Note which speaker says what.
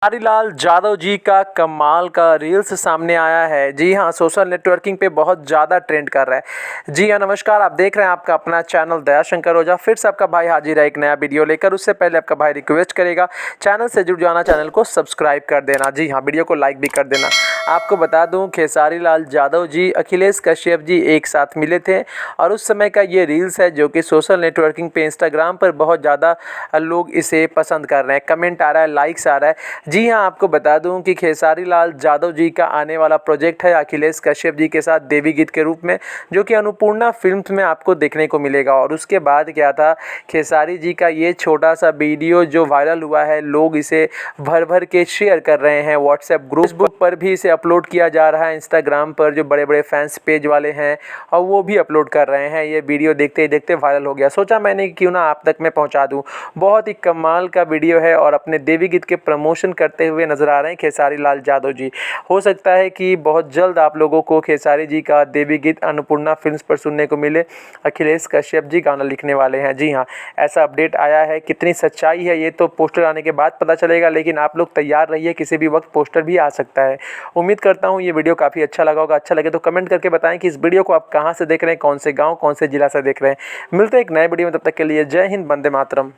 Speaker 1: खेसारीलाल यादव जी का कमाल का रील्स सामने आया है। जी हाँ, सोशल नेटवर्किंग पे बहुत ज़्यादा ट्रेंड कर रहा है। जी हाँ, नमस्कार, आप देख रहे हैं आपका अपना चैनल दयाशंकर ओझा। फिर से आपका भाई हाजिर है एक नया वीडियो लेकर। उससे पहले आपका भाई रिक्वेस्ट करेगा, चैनल से जुड़ जाना, चैनल को सब्सक्राइब कर देना। जी हाँ, वीडियो को लाइक भी कर देना। आपको बता दूं, खेसारीलाल यादव जी अखिलेश कश्यप जी एक साथ मिले थे और उस समय का ये रील्स है जो कि सोशल नेटवर्किंग पे इंस्टाग्राम पर बहुत ज़्यादा लोग इसे पसंद कर रहे हैं। कमेंट आ रहा है, लाइक्स आ रहा है। जी हाँ, आपको बता दूं कि खेसारीलाल यादव जी का आने वाला प्रोजेक्ट है अखिलेश कश्यप जी के साथ देवी गीत के रूप में, जो कि अन्नपूर्णा फिल्म्स में आपको देखने को मिलेगा। और उसके बाद क्या था, खेसारी जी का ये छोटा सा वीडियो जो वायरल हुआ है, लोग इसे भर भर के शेयर कर रहे हैं। व्हाट्सएप ग्रुप, फेसबुक पर भी इसे अपलोड किया जा रहा है। इंस्टाग्राम पर जो बड़े बड़े फैंस पेज वाले हैं और वो भी अपलोड कर रहे हैं। ये वीडियो देखते ही देखते वायरल हो गया। सोचा मैंने कि क्यों ना आप तक मैं पहुंचा दूं। बहुत ही कमाल का वीडियो है और अपने देवी गीत के प्रमोशन करते हुए नजर आ रहे हैं खेसारीलाल यादव जी। हो सकता है कि बहुत जल्द आप लोगों को खेसारी जी का देवी गीत अन्नपूर्णा फिल्म्स पर सुनने को मिले। अखिलेश कश्यप जी गाना लिखने वाले हैं। जी हाँ, ऐसा अपडेट आया है। कितनी सच्चाई है ये तो पोस्टर आने के बाद पता चलेगा, लेकिन आप लोग तैयार रहिए, किसी भी वक्त पोस्टर भी आ सकता है। उम्मीद करता हूँ ये वीडियो काफ़ी अच्छा लगा होगा। अच्छा लगे तो कमेंट करके बताएं कि इस वीडियो को आप कहाँ से देख रहे हैं, कौन से गाँव, कौन से जिला से देख रहे हैं। मिलते हैं एक नए वीडियो में, तब तक के लिए जय हिंद, वंदे मातरम।